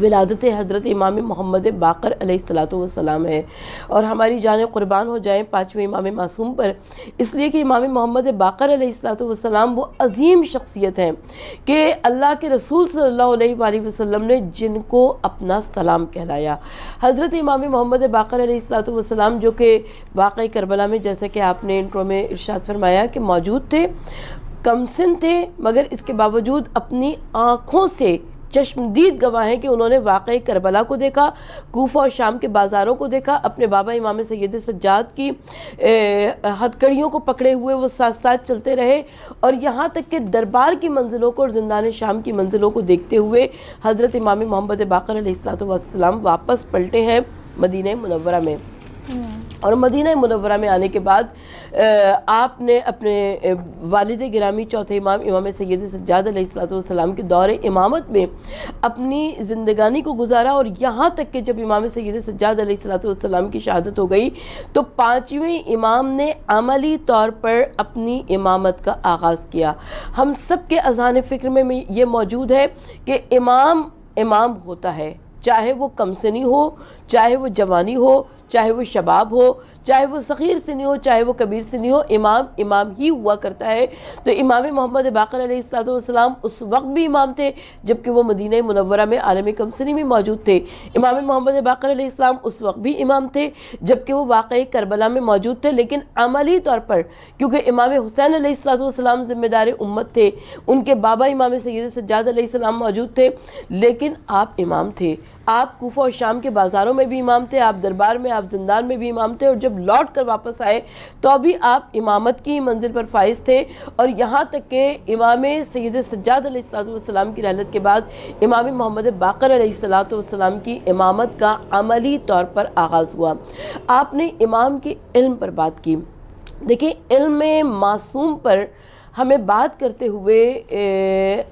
ولادت حضرت امام محمد باقر علیہ الصلوۃ والسلام ہے، اور ہماری جانیں قربان ہو جائیں پانچویں امام معصوم پر، اس لیے کہ امام محمد باقر علیہ الصلوۃ والسلام وہ عظیم شخصیت ہیں کہ اللہ کے رسول صلی اللہ علیہ وآلہ وسلم نے جن کو اپنا سلام کہلایا۔ حضرت امام محمد باقر علیہ الصلوۃ والسلام جو کہ واقعہ کربلا میں جیسا کہ آپ نے انٹرو میں ارشاد فرمایا کہ موجود تھے، کم سن تھے، مگر اس کے باوجود اپنی آنکھوں سے چشمدید گواہ ہیں کہ انہوں نے واقعی کربلا کو دیکھا، کوفہ اور شام کے بازاروں کو دیکھا، اپنے بابا امام سید سجاد کی ہتھکڑیوں کو پکڑے ہوئے وہ ساتھ ساتھ چلتے رہے، اور یہاں تک کہ دربار کی منزلوں کو اور زندان شام کی منزلوں کو دیکھتے ہوئے حضرت امام محمد باقر علیہ السلام واپس پلٹے ہیں مدینہ منورہ میں۔ اور مدینہ منورہ میں آنے کے بعد آپ نے اپنے والد گرامی چوتھے امام سید سجاد علیہ السلام کے دور امامت میں اپنی زندگانی کو گزارا، اور یہاں تک کہ جب امام سید سجاد علیہ السلام کی شہادت ہو گئی تو پانچویں امام نے عملی طور پر اپنی امامت کا آغاز کیا۔ ہم سب کے اذہان فکر میں یہ موجود ہے کہ امام ہوتا ہے، چاہے وہ کم سنی ہو، چاہے وہ جوانی ہو، چاہے وہ شباب ہو، چاہے وہ صغیر سنی ہو، چاہے وہ کبیر سنی ہو، امام ہی ہوا کرتا ہے۔ تو امام محمد باقر علیہ السلام اس وقت بھی امام تھے جبکہ وہ مدینہ منورہ میں عالم کم سنی میں موجود تھے۔ امام محمد باقر علیہ السلام اس وقت بھی امام تھے جبکہ وہ واقعی کربلا میں موجود تھے، لیکن عملی طور پر کیونکہ امام حسین علیہ السلام ذمہ دار امت تھے، ان کے بابا امام سید سجاد علیہ السلام موجود تھے، لیکن آپ امام تھے۔ آپ کوفہ اور شام کے بازاروں میں بھی امام تھے، آپ دربار میں، آپ زندان میں بھی امام تھے، اور جب لوٹ کر واپس آئے تو ابھی آپ امامت کی منزل پر فائز تھے، اور یہاں تک کہ امام سید سجاد علیہ السلام کی رحلت کے بعد امام محمد باقر علیہ السلام کی امامت کا عملی طور پر آغاز ہوا۔ آپ نے امام کے علم پر بات کی۔ دیکھیں، علم معصوم پر ہمیں بات کرتے ہوئے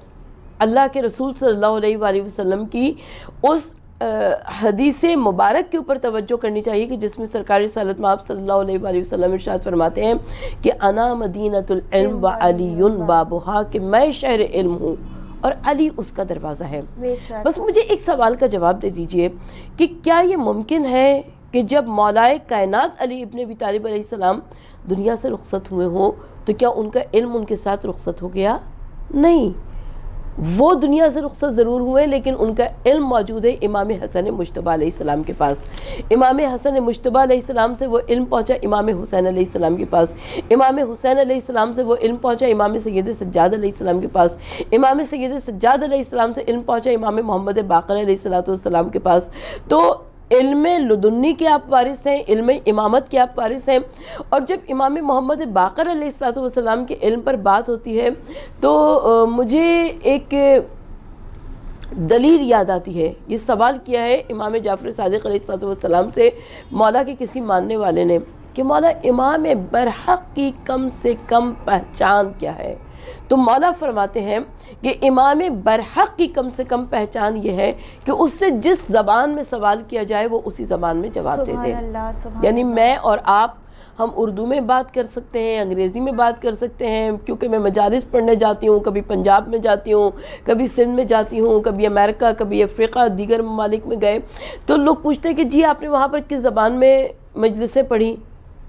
اللہ کے رسول صلی اللہ علیہ وآلہ وسلم کی اس حدیث مبارک کے اوپر توجہ کرنی چاہیے کہ جس میں سرکار رسالت مآب صلی اللہ علیہ وآلہ وسلم ارشاد فرماتے ہیں کہ انا مدینۃ العلم و علی بابھا، کہ میں شہر علم ہوں اور علی اس کا دروازہ ہے۔ بس مجھے ایک سوال کا جواب دے دیجئے کہ کیا یہ ممکن ہے کہ جب مولائے کائنات علی ابن ابی طالب علیہ السلام دنیا سے رخصت ہوئے ہوں تو کیا ان کا علم ان کے ساتھ رخصت ہو گیا؟ نہیں، وہ دنیا سے رخصت ضرور ہوئے لیکن ان کا علم موجود ہے امام حسن مجتبیٰ علیہ السلام کے پاس۔ امام حسن مجتبیٰ علیہ السلام سے وہ علم پہنچا امام حسین علیہ السلام کے پاس، امام حسین علیہ السلام سے وہ علم پہنچا امام سید سجاد علیہ السلام کے پاس، امام سید سجاد علیہ السلام سے علم پہنچا امام محمد باقر علیہ السلام کے پاس۔ تو علم لدنی کے آپ وارث ہیں، علم امامت کے آپ وارث ہیں، اور جب امام محمد باقر علیہ السلام کے علم پر بات ہوتی ہے تو مجھے ایک دلیل یاد آتی ہے۔ یہ سوال کیا ہے امام جعفر صادق علیہ السلام سے مولا کے کسی ماننے والے نے کہ مولا امام برحق کی کم سے کم پہچان کیا ہے؟ تو مولا فرماتے ہیں کہ امام برحق کی کم سے کم پہچان یہ ہے کہ اس سے جس زبان میں سوال کیا جائے وہ اسی زبان میں جواب دے دے۔ یعنی میں اور آپ، ہم اردو میں بات کر سکتے ہیں، انگریزی میں بات کر سکتے ہیں، کیونکہ میں مجالس پڑھنے جاتی ہوں، کبھی پنجاب میں جاتی ہوں، کبھی سندھ میں جاتی ہوں، کبھی امریکہ، کبھی افریقہ، دیگر ممالک میں گئے تو لوگ پوچھتے ہیں کہ جی آپ نے وہاں پر کس زبان میں مجلسیں پڑھی؟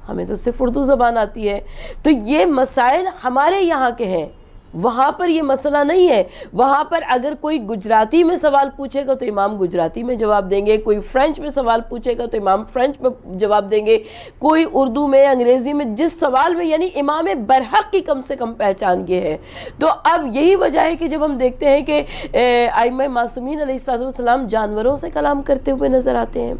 ہمیں تو صرف اردو زبان آتی ہے۔ تو یہ مسائل ہمارے یہاں کے ہیں، وہاں پر یہ مسئلہ نہیں ہے۔ وہاں پر اگر کوئی گجراتی میں سوال پوچھے گا تو امام گجراتی میں جواب دیں گے، کوئی فرینچ میں سوال پوچھے گا تو امام فرینچ میں جواب دیں گے، کوئی اردو میں، انگریزی میں، جس سوال میں، یعنی امام برحق کی کم سے کم پہچان یہ ہے۔ تو اب یہی وجہ ہے کہ جب ہم دیکھتے ہیں کہ ائمہ معصومین علیہ السلام جانوروں سے کلام کرتے ہوئے نظر آتے ہیں،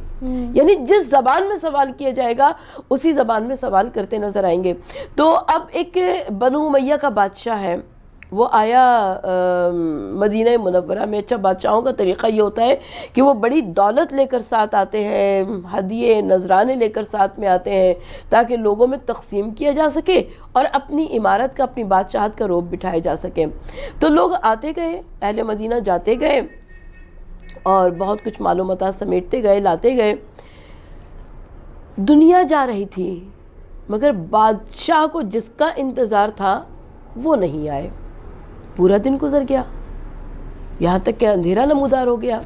یعنی جس زبان میں سوال کیا جائے گا اسی زبان میں سوال کرتے نظر آئیں گے۔ تو اب ایک بنو امیہ کا بادشاہ ہے، وہ آیا مدینہ منورہ میں۔ اچھا، بادشاہوں کا طریقہ یہ ہوتا ہے کہ وہ بڑی دولت لے کر ساتھ آتے ہیں، ہدیے نذرانے لے کر ساتھ میں آتے ہیں تاکہ لوگوں میں تقسیم کیا جا سکے اور اپنی عمارت کا، اپنی بادشاہت کا روب بٹھائے جا سکے۔ تو لوگ آتے گئے، اہل مدینہ جاتے گئے اور بہت کچھ معلومات سمیٹتے گئے، لاتے گئے۔ دنیا جا رہی تھی مگر بادشاہ کو جس کا انتظار تھا وہ نہیں آئے۔ پورا دن گزر گیا، یہاں تک کہ اندھیرا نمودار ہو گیا۔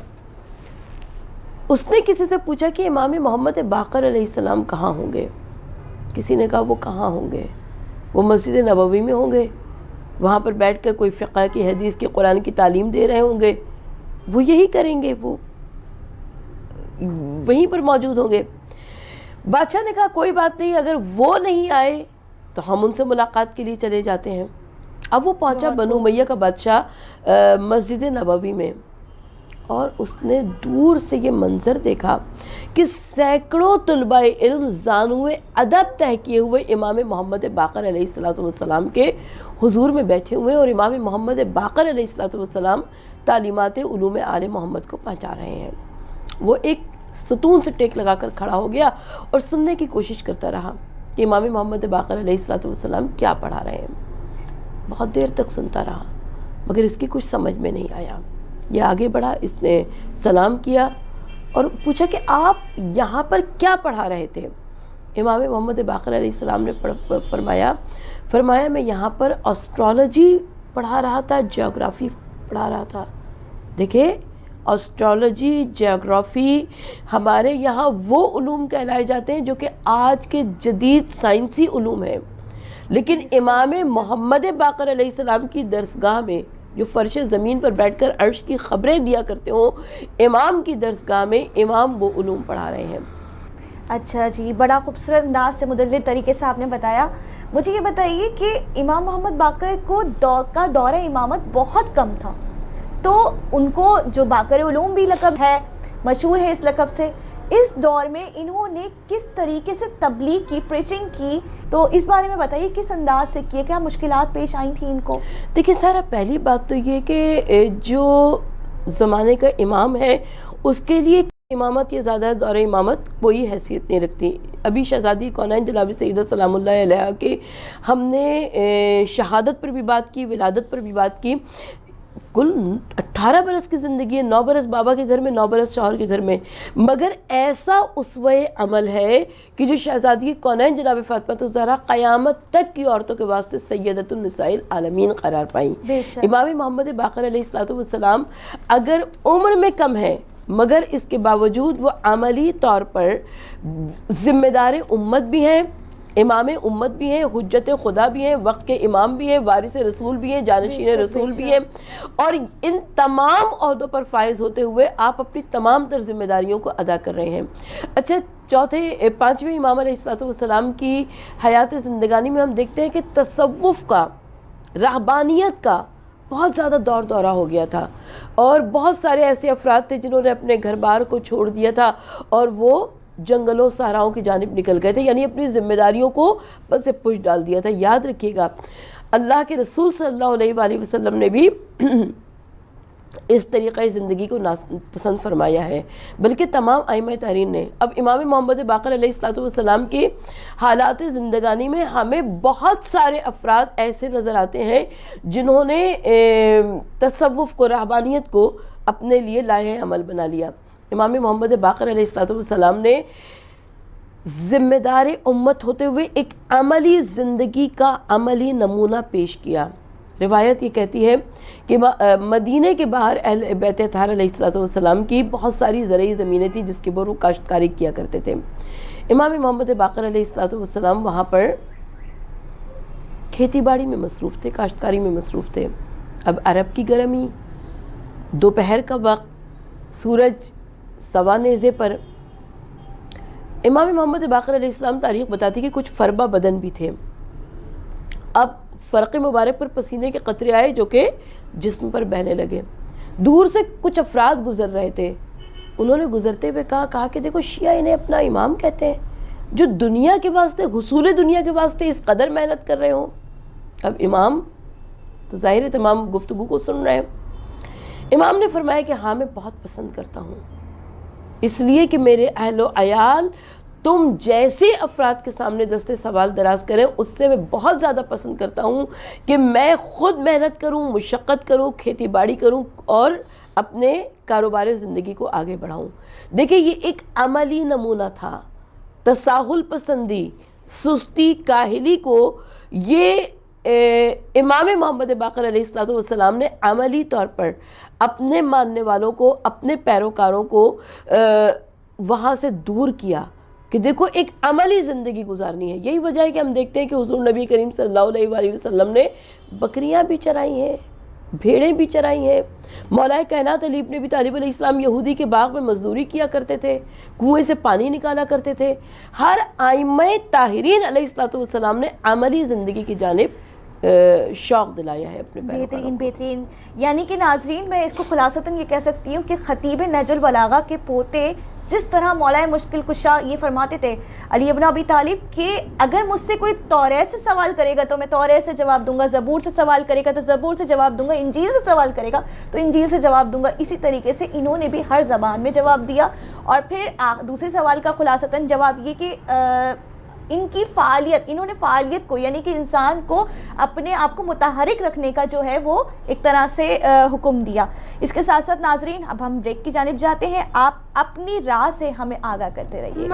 اس نے کسی سے پوچھا کہ امام محمد باقر علیہ السلام کہاں ہوں گے؟ کسی نے کہا وہ کہاں ہوں گے؟ وہ مسجد نبوی میں ہوں گے، وہاں پر بیٹھ کر کوئی فقہ کی، حدیث کی، قرآن کی تعلیم دے رہے ہوں گے، وہ یہی کریں گے، وہ وہیں پر موجود ہوں گے۔ بادشاہ نے کہا کوئی بات نہیں، اگر وہ نہیں آئے تو ہم ان سے ملاقات کے لیے چلے جاتے ہیں۔ اب وہ پہنچا بنو امیہ کا بادشاہ مسجد نبوی میں، اور اس نے دور سے یہ منظر دیکھا کہ سینکڑوں طلباء علم زانوِ ادب طے کیے ہوئے امام محمد باقر علیہ السلام کے حضور میں بیٹھے ہوئے، اور امام محمد باقر علیہ السلام تعلیمات علوم آل محمد کو پہنچا رہے ہیں۔ وہ ایک ستون سے ٹیک لگا کر کھڑا ہو گیا اور سننے کی کوشش کرتا رہا کہ امام محمد باقر علیہ السلام کیا پڑھا رہے ہیں۔ بہت دیر تک سنتا رہا مگر اس کی کچھ سمجھ میں نہیں آیا۔ یہ آگے بڑھا، اس نے سلام کیا اور پوچھا کہ آپ یہاں پر کیا پڑھا رہے تھے؟ امام محمد باقر علیہ السلام نے فرمایا میں یہاں پر اسٹرالوجی پڑھا رہا تھا، جیوگرافی پڑھا رہا تھا۔ دیکھیں، اسٹرالوجی، جیوگرافی ہمارے یہاں وہ علوم کہلائے جاتے ہیں جو کہ آج کے جدید سائنسی علوم ہیں، لیکن امام محمد باقر علیہ السلام کی درسگاہ میں، جو فرش زمین پر بیٹھ کر عرش کی خبریں دیا کرتے ہوں، امام کی درسگاہ میں امام وہ علوم پڑھا رہے ہیں۔ اچھا جی، بڑا خوبصورت انداز سے مدلل طریقے سے آپ نے بتایا۔ مجھے یہ بتائیے کہ امام محمد باقر کو دورہ امامت بہت کم تھا، تو ان کو جو باقر علوم بھی لقب ہے، مشہور ہے اس لقب سے، اس دور میں انہوں نے کس طریقے سے تبلیغ کی، پریچنگ کی، تو اس بارے میں بتائیے کس انداز سے کیا، کیا مشکلات پیش آئی تھیں ان کو؟ دیکھیں سارا، پہلی بات تو یہ کہ جو زمانے کا امام ہے اس کے لیے امامت یا زیادہ دور امامت کوئی حیثیت نہیں رکھتی۔ ابھی شہزادی کونین جناب سیدہ سلام اللہ علیہ کے ہم نے شہادت پر بھی بات کی، ولادت پر بھی بات کی۔ کل 18 برس کی زندگی ہے، 9 برس بابا کے گھر میں، 9 برس شوہر کے گھر میں، مگر ایسا اسوہ عمل ہے کہ جو شہزادی کونین جناب فاطمہ الزہرا قیامت تک کی عورتوں کے واسطے سیدۃ النساء العالمین قرار پائیں۔ امام محمد باقر علیہ السلام اگر عمر میں کم ہے مگر اس کے باوجود وہ عملی طور پر ذمہ دار امت بھی ہیں، امام امت بھی ہیں، حجت خدا بھی ہیں، وقت کے امام بھی ہیں، وارث رسول بھی ہیں، جانشین رسول بھی ہیں، اور ان تمام عہدوں پر فائز ہوتے ہوئے آپ اپنی تمام تر ذمہ داریوں کو ادا کر رہے ہیں۔ اچھا، پانچویں امام علیہ السلام کی حیات زندگانی میں ہم دیکھتے ہیں کہ تصوف کا، رہبانیت کا بہت زیادہ دور دورہ ہو گیا تھا، اور بہت سارے ایسے افراد تھے جنہوں نے اپنے گھر بار کو چھوڑ دیا تھا اور وہ جنگلوں صحراؤں کی جانب نکل گئے تھے، یعنی اپنی ذمہ داریوں کو بس پش ڈال دیا تھا۔ یاد رکھیے گا، اللہ کے رسول صلی اللہ علیہ وآلہ وسلم نے بھی اس طریقہ زندگی کو پسند فرمایا ہے، بلکہ تمام ائمہ تحریر نے۔ اب امام محمد باقر علیہ السلام کی حالات زندگانی میں ہمیں بہت سارے افراد ایسے نظر آتے ہیں جنہوں نے تصوف کو، رہبانیت کو اپنے لیے لائحہ عمل بنا لیا۔ امام محمد باقر علیہ السلام نے ذمہ دار امت ہوتے ہوئے ایک عملی زندگی کا عملی نمونہ پیش کیا۔ روایت یہ کہتی ہے کہ مدینے کے باہر اہل بیت اطہار علیہ السلام کی بہت ساری زرعی زمینیں تھیں جس کے اوپر وہ کاشتکاری کیا کرتے تھے۔ امام محمد باقر علیہ السلام وہاں پر کھیتی باڑی میں مصروف تھے، کاشتکاری میں مصروف تھے۔ اب عرب کی گرمی، دوپہر کا وقت، سورج سوا نیزے پر، امام محمد باقر علیہ السلام تاریخ بتاتی کہ کچھ فربہ بدن بھی تھے۔ اب فرق مبارک پر پسینے کے قطرے آئے جو کہ جسم پر بہنے لگے۔ دور سے کچھ افراد گزر رہے تھے، انہوں نے گزرتے ہوئے کہا کہ دیکھو، شیعہ انہیں اپنا امام کہتے ہیں، جو دنیا کے واسطے، حصول دنیا کے واسطے اس قدر محنت کر رہے ہوں۔ اب امام تو ظاہر ہے تمام گفتگو کو سن رہے ہیں۔ امام نے فرمایا کہ ہاں، میں بہت پسند کرتا ہوں، اس لیے کہ میرے اہل و عیال تم جیسے افراد کے سامنے دستے سوال دراز کریں، اس سے میں بہت زیادہ پسند کرتا ہوں کہ میں خود محنت کروں، مشقت کروں، کھیتی باڑی کروں اور اپنے کاروبار زندگی کو آگے بڑھاؤں۔ دیکھیں، یہ ایک عملی نمونہ تھا۔ تساہل پسندی، سستی، کاہلی کو یہ امام محمد باقر علیہ السلام نے عملی طور پر اپنے ماننے والوں کو، اپنے پیروکاروں کو وہاں سے دور کیا کہ دیکھو ایک عملی زندگی گزارنی ہے. یہی وجہ ہے کہ ہم دیکھتے ہیں کہ حضور نبی کریم صلی اللہ علیہ وآلہ وسلم نے بکریاں بھی چرائی ہیں، بھیڑیں بھی چرائی ہیں. مولا کائنات علی ابن ابی طالب علیہ السلام یہودی کے باغ میں مزدوری کیا کرتے تھے، کنویں سے پانی نکالا کرتے تھے. ہر ائمہ طاہرین علیہ السلام نے عملی زندگی کی جانب شوق دلایا ہے اپنے پیروکاروں کو. بہترین. یعنی کہ ناظرین میں اس کو خلاصتاً یہ کہہ سکتی ہوں کہ خطیب نہج البلاغہ کے پوتے جس طرح مولا مشکل کشا یہ فرماتے تھے علی ابن ابی طالب کہ اگر مجھ سے کوئی توریت سے سوال کرے گا تو میں توریت سے جواب دوں گا، زبور سے سوال کرے گا تو زبور سے جواب دوں گا، انجیل سے سوال کرے گا تو انجیل سے جواب دوں گا. اسی طریقے سے انہوں نے بھی ہر زبان میں جواب دیا. اور پھر دوسرے سوال کا خلاصتاً جواب یہ کہ ان کی فعالیت، انہوں نے فعالیت کو یعنی کہ انسان کو اپنے آپ کو متحرک رکھنے کا جو ہے وہ ایک طرح سے حکم دیا. اس کے ساتھ ساتھ ناظرین اب ہم بریک کی جانب جاتے ہیں. آپ اپنی راہ سے ہمیں آگاہ کرتے رہیے.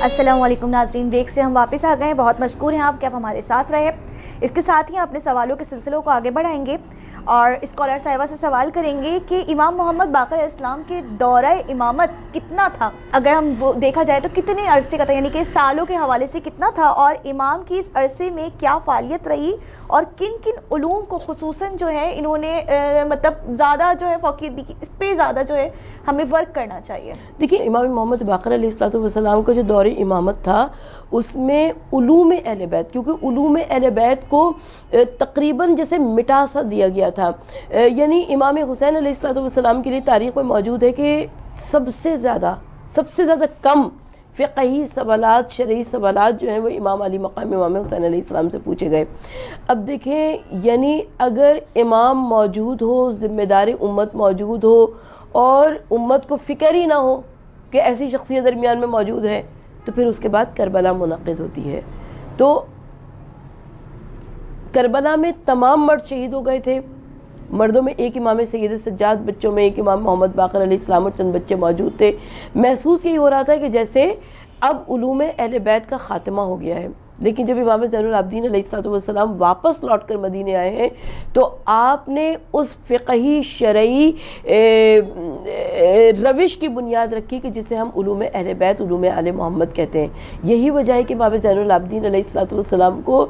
السلام علیکم ناظرین، بریک سے ہم واپس آ گئے ہیں. بہت مشکور ہیں آپ کہ آپ ہمارے ساتھ رہے. اس کے ساتھ ہی اپنے سوالوں کے سلسلوں کو آگے بڑھائیں گے اور اسکالر صاحبہ سے سوال کریں گے کہ امام محمد باقر علیہ السلام کے دورہ امامت کتنا تھا، اگر ہم وہ دیکھا جائے تو کتنے عرصے کا تھا، یعنی کہ سالوں کے حوالے سے کتنا تھا، اور امام کی اس عرصے میں کیا فعالیت رہی اور کن کن علوم کو خصوصاً جو ہے انہوں نے مطلب زیادہ جو ہے فوقیت دی، اس پہ زیادہ جو ہے ہمیں ورک کرنا چاہیے. دیکھیے امام محمد باقر علیہ السلام کا جو دور امامت تھا اس میں علوم اہل بیت، کیونکہ علوم اہل بیت کو تقریباً جیسے مٹا سا دیا گیا تھا. یعنی امام حسین علیہ السلام کے لیے تاریخ میں موجود ہے کہ سب سے زیادہ کم فقہی سوالات، شرعی سوالات جو ہیں وہ امام علی مقام امام حسین علیہ السلام سے پوچھے گئے. اب دیکھیں یعنی اگر امام موجود ہو، ذمہ دار امت موجود ہو اور امت کو فکر ہی نہ ہو کہ ایسی شخصیت درمیان میں موجود ہے تو پھر اس کے بعد کربلا منعقد ہوتی ہے. تو کربلا میں تمام مرد شہید ہو گئے تھے. مردوں میں ایک امام سید سجاد، بچوں میں ایک امام محمد باقر علیہ السلام اور چند بچے موجود تھے. محسوس یہی ہو رہا تھا کہ جیسے اب علوم اہل بیت کا خاتمہ ہو گیا ہے. لیکن جب امام زین العابدین علیہ السلام واپس لوٹ کر مدینے آئے ہیں تو آپ نے اس فقہی شرعی روش کی بنیاد رکھی کہ جسے ہم علوم اہل بیت، علوم آل محمد کہتے ہیں. یہی وجہ ہے کہ امام زین العابدین علیہ السلام کو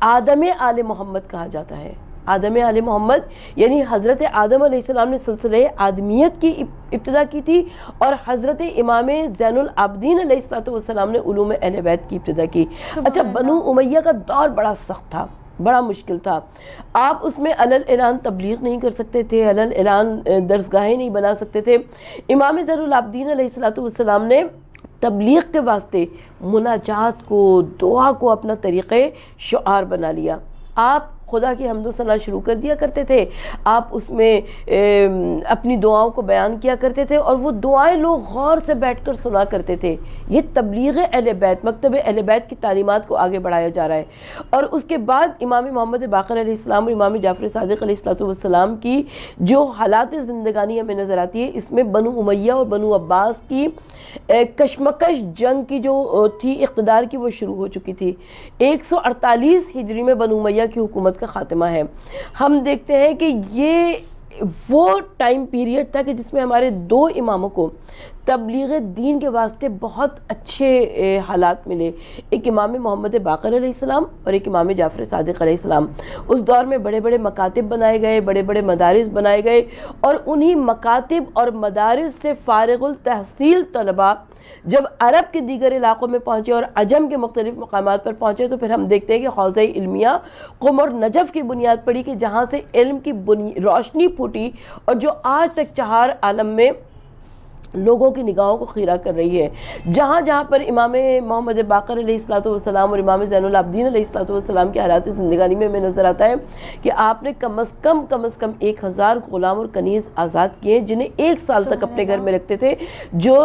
آدم آل محمد کہا جاتا ہے. آدم آل محمد یعنی حضرت آدم علیہ السلام نے سلسلہ آدمیت کی ابتدا کی تھی اور حضرت امام زین العابدین علیہ السلام نے علوم اہل بیت کی ابتدا کی. اچھا، بنو امیہ کا دور بڑا سخت تھا، بڑا مشکل تھا. آپ اس میں علل اعلان تبلیغ نہیں کر سکتے تھے، علل اعلان درسگاہیں نہیں بنا سکتے تھے. امام زین العابدین علیہ السلام نے تبلیغ کے واسطے مناجات کو، دعا کو اپنا طریقے شعار بنا لیا. آپ خدا کی حمد و ثنا شروع کر دیا کرتے تھے، آپ اس میں اپنی دعاؤں کو بیان کیا کرتے تھے اور وہ دعائیں لوگ غور سے بیٹھ کر سنا کرتے تھے. یہ تبلیغ اہل بیت، مکتب اہل بیت کی تعلیمات کو آگے بڑھایا جا رہا ہے. اور اس کے بعد امام محمد باقر علیہ السلام اور امام جعفر صادق علیہ السلام کی جو حالات زندگانی ہمیں نظر آتی ہے، اس میں بنو امیہ اور بنو عباس کی کشمکش جنگ کی جو تھی اقتدار کی، وہ شروع ہو چکی تھی. 148 ہجری میں بنو امیہ کی حکومت کا خاتمہ ہے. ہم دیکھتے ہیں کہ یہ وہ ٹائم پیریڈ تھا کہ جس میں ہمارے دو اماموں کو تبلیغ دین کے واسطے بہت اچھے حالات ملے. ایک امام محمد باقر علیہ السلام اور ایک امام جعفر صادق علیہ السلام. اس دور میں بڑے بڑے مکاتب بنائے گئے، بڑے بڑے مدارس بنائے گئے، اور انہی مکاتب اور مدارس سے فارغ التحصیل طلباء جب عرب کے دیگر علاقوں میں پہنچے اور عجم کے مختلف مقامات پر پہنچے تو پھر ہم دیکھتے ہیں کہ حوزہ علمیہ قم اور نجف کی بنیاد پڑی کہ جہاں سے علم کی روشنی پھوٹی اور جو آج تک چہار عالم میں لوگوں کی نگاہوں کو خیرہ کر رہی ہے. جہاں جہاں پر امام محمد باقر علیہ الصلوۃ والسلام اور امام زین العابدین علیہ الصلوۃ والسلام کے حالات زندگانی میں نظر آتا ہے کہ آپ نے کم از کم 1000 غلام اور کنیز آزاد کیے جنہیں 1 سال تک اپنے گھر میں رکھتے تھے، جو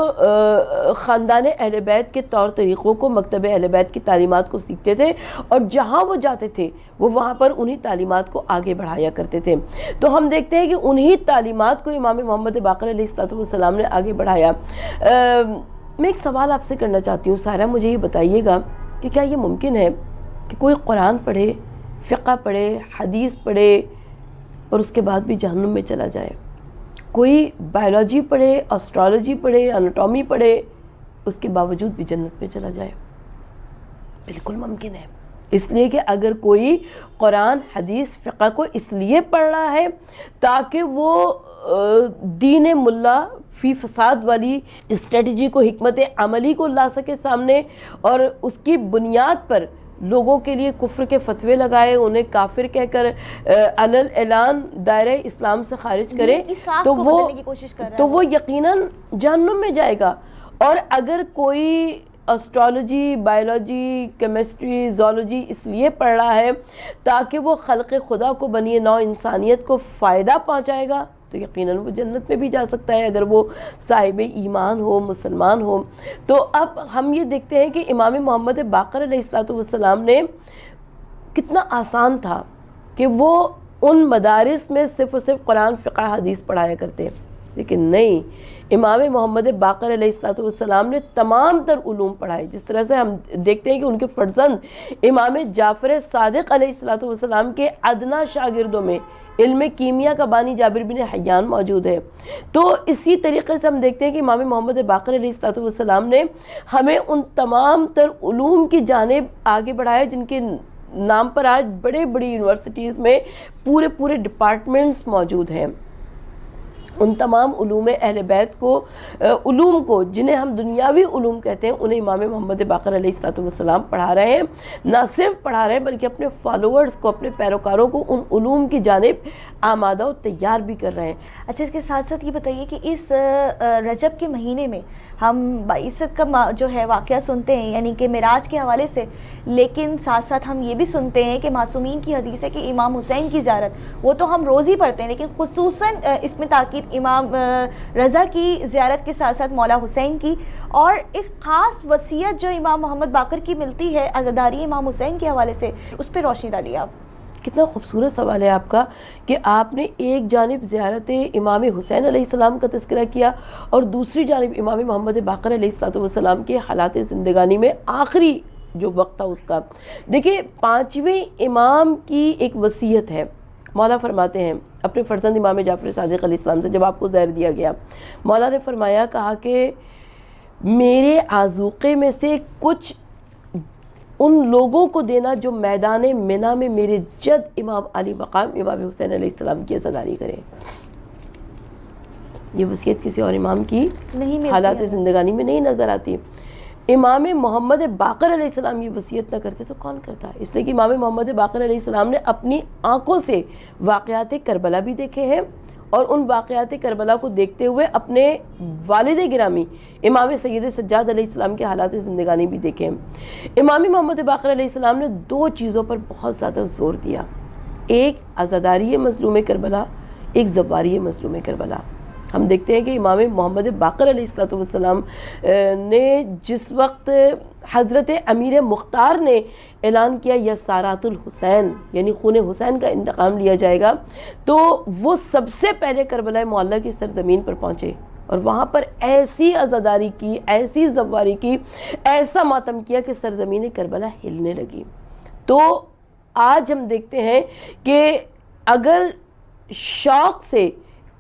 خاندان اہل بیت کے طور طریقوں کو، مکتب اہل بیت کی تعلیمات کو سیکھتے تھے، اور جہاں وہ جاتے تھے وہ وہاں پر انہی تعلیمات کو آگے بڑھایا کرتے تھے. تو ہم دیکھتے ہیں کہ انہی تعلیمات کو امام محمد باقر علیہ الصلوۃ والسلام نے آگے بڑھایا. میں ایک سوال آپ سے کرنا چاہتی ہوں سائرہ، مجھے یہ بتائیے گا کہ کیا یہ ممکن ہے کہ کوئی قرآن پڑھے، فقہ پڑھے، حدیث پڑھے اور اس کے بعد بھی جہنم میں چلا جائے؟ کوئی بائیولوجی پڑھے، اسٹرالوجی پڑھے، اناٹومی پڑھے، اس کے باوجود بھی جنت میں چلا جائے؟ بالکل ممکن ہے. اس لیے کہ اگر کوئی قرآن، حدیث، فقہ کو اس لیے پڑھ رہا ہے تاکہ وہ دین ملا فی فساد والی اسٹریٹجی کو، حکمت عملی کو لا سکے سامنے، اور اس کی بنیاد پر لوگوں کے لیے کفر کے فتوے لگائے، انہیں کافر کہہ کر علل اعلان دائرہ اسلام سے خارج کرے، تو وہ یقیناً جہنم میں جائے گا. اور اگر کوئی اسٹرالوجی، بائیولوجی، کیمسٹری، زولوجی اس لیے پڑھ رہا ہے تاکہ وہ خلق خدا کو، بنی نوع انسانیت کو فائدہ پہنچائے گا، تو یقیناً وہ جنت میں بھی جا سکتا ہے اگر وہ صاحب ایمان ہو، مسلمان ہو. تو اب ہم یہ دیکھتے ہیں کہ امام محمد باقر علیہ الصلوۃ والسلام نے کتنا آسان تھا کہ وہ ان مدارس میں صرف اور صرف قرآن، فقہ، حدیث پڑھایا کرتے، لیکن نہیں، امام محمد باقر علیہ الصلوۃ والسلام نے تمام تر علوم پڑھائے. جس طرح سے ہم دیکھتے ہیں کہ ان کے فرزند امام جعفر صادق علیہ الصلوۃ والسلام کے ادنا شاگردوں میں علم کیمیا کا بانی جابر بن حیان موجود ہے. تو اسی طریقے سے ہم دیکھتے ہیں کہ امام محمد باقر علیہ الصلوۃ والسلام نے ہمیں ان تمام تر علوم کی جانب آگے بڑھایا جن کے نام پر آج بڑے بڑی یونیورسٹیز میں پورے ڈپارٹمنٹس موجود ہیں. ان تمام علوم اہل بیت کو، علوم کو جنہیں ہم دنیاوی علوم کہتے ہیں، انہیں امام محمد باقر علیہ الصلوۃ والسلام پڑھا رہے ہیں. نہ صرف پڑھا رہے ہیں بلکہ اپنے فالوورز کو، اپنے پیروکاروں کو ان علوم کی جانب آمادہ و تیار بھی کر رہے ہیں. اچھا، اس کے ساتھ ساتھ یہ بتائیے کہ اس رجب کے مہینے میں ہم بعثت کا جو ہے واقعہ سنتے ہیں، یعنی کہ معراج کے حوالے سے، لیکن ساتھ ساتھ ہم یہ بھی سنتے ہیں کہ معصومین کی حدیث ہے کہ امام حسین کی زیارت وہ تو ہم روز ہی پڑھتے ہیں، لیکن خصوصاً اس میں تاکید امام رضا کی زیارت کے ساتھ ساتھ مولا حسین کی، اور ایک خاص وصیت جو امام محمد باقر کی ملتی ہے عزاداری امام حسین کے حوالے سے، اس پہ روشنی ڈالیے آپ. کتنا خوبصورت سوال ہے آپ کا کہ آپ نے ایک جانب زیارت امام حسین علیہ السلام کا تذکرہ کیا اور دوسری جانب امام محمد باقر علیہ الصلوۃ والسلام کے حالات زندگانی میں آخری جو وقت تھا اس کا. دیکھیں، 5ویں امام کی ایک وصیت ہے. مولا فرماتے ہیں اپنے فرزند امام جعفر صادق علیہ السلام سے، جب آپ کو زہر دیا گیا، مولا نے فرمایا، کہا کہ میرے آذوقے میں سے کچھ ان لوگوں کو دینا جو میدان منی میں میرے جد امام علی مقام امام حسین علیہ السلام کی عزاداری کریں. یہ وصیت کسی اور امام کی حالات زندگانی میں نہیں نظر آتی. امام محمد باقر علیہ السلام یہ وصیت نہ کرتے تو کون کرتا؟ اس لیے کہ امام محمد باقر علیہ السلام نے اپنی آنکھوں سے واقعات کربلا بھی دیکھے ہیں، اور ان واقعات کربلا کو دیکھتے ہوئے اپنے والد گرامی امام سید سجاد علیہ السلام کے حالات زندگانی بھی دیکھے ہیں. امام محمد باقر علیہ السلام نے 2 چیزوں پر بہت زیادہ زور دیا، ایک عزاداری مظلوم کربلا، ایک زواری مظلوم کربلا. ہم دیکھتے ہیں کہ امام محمد باقر علیہ الصلوۃ والسلام نے جس وقت حضرت امیر مختار نے اعلان کیا یا سارات الحسین، یعنی خون حسین کا انتقام لیا جائے گا، تو وہ سب سے پہلے کربلا معلیٰ کی سرزمین پر پہنچے اور وہاں پر ایسی عزاداری کی، ایسی زواری کی، ایسا ماتم کیا کہ سرزمین کربلا ہلنے لگی. تو آج ہم دیکھتے ہیں کہ اگر شوق سے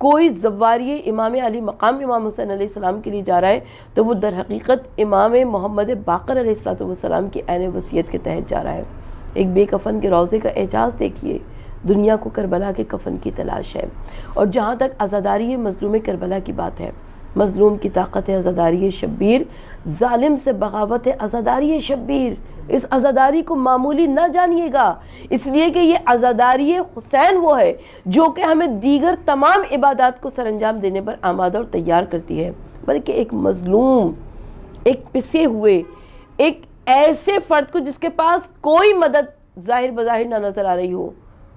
کوئی زواری امام علی مقام امام حسین علیہ السلام کے لیے جا رہا ہے تو وہ در حقیقت امام محمد باقر علیہ السلام کی عین وصیت کے تحت جا رہا ہے. ایک بے کفن کے روضے کا اعجاز دیکھیے، دنیا کو کربلا کے کفن کی تلاش ہے. اور جہاں تک عزاداری مظلوم کربلا کی بات ہے، مظلوم کی طاقت ہے عزاداری شبیر، ظالم سے بغاوت ہے عزاداری شبیر. اس عزاداری کو معمولی نہ جانیے گا، اس لیے کہ یہ عزاداری حسین وہ ہے جو کہ ہمیں دیگر تمام عبادات کو سر انجام دینے پر آمادہ اور تیار کرتی ہے. بلکہ ایک مظلوم، ایک پسے ہوئے، ایک ایسے فرد کو جس کے پاس کوئی مدد ظاہر بظاہر نہ نظر آ رہی ہو،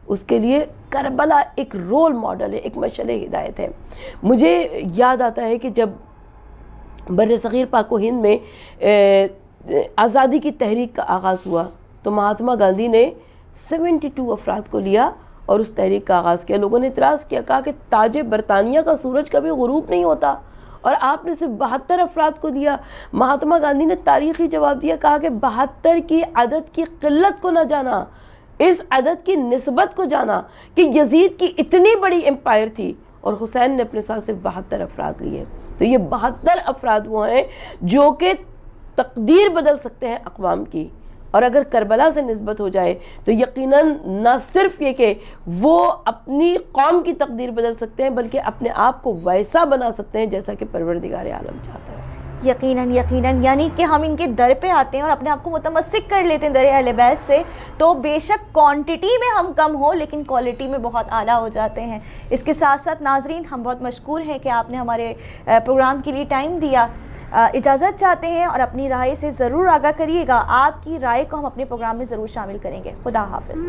اس کے لیے کربلا ایک رول ماڈل ہے، ایک مشعل ہدایت ہے۔ مجھے یاد آتا ہے کہ جب بر صغیر پاک و ہند میں آزادی کی تحریک کا آغاز ہوا تو مہاتما گاندھی نے 72 افراد کو لیا اور اس تحریک کا آغاز کیا۔ لوگوں نے اعتراض کیا، کہا کہ تاج برطانیہ کا سورج کبھی غروب نہیں ہوتا، اور آپ نے صرف 72 افراد کو دیا۔ مہاتما گاندھی نے تاریخی جواب دیا، کہا کہ 72 کی عدد کی قلت کو نہ جانا، اس عدد کی نسبت کو جانا کہ یزید کی اتنی بڑی امپائر تھی اور حسین نے اپنے ساتھ صرف 72 افراد لیے۔ تو یہ 72 افراد وہ ہیں جو کہ تقدیر بدل سکتے ہیں اقوام کی، اور اگر کربلا سے نسبت ہو جائے تو یقیناً نہ صرف یہ کہ وہ اپنی قوم کی تقدیر بدل سکتے ہیں بلکہ اپنے آپ کو ویسا بنا سکتے ہیں جیسا کہ پروردگار عالم چاہتا ہے۔ یقیناً یقیناً، یعنی کہ ہم ان کے در پہ آتے ہیں اور اپنے آپ کو متمسک کر لیتے ہیں در اہل بیت سے، تو بے شک کوانٹٹی میں ہم کم ہوں لیکن کوالٹی میں بہت اعلیٰ ہو جاتے ہیں۔ اس کے ساتھ ساتھ ناظرین، ہم بہت مشکور ہیں کہ آپ نے ہمارے پروگرام کے لیے ٹائم دیا۔ اجازت چاہتے ہیں اور اپنی رائے سے ضرور آگاہ کریے گا، آپ کی رائے کو ہم اپنے پروگرام میں ضرور شامل کریں گے۔ خدا حافظ۔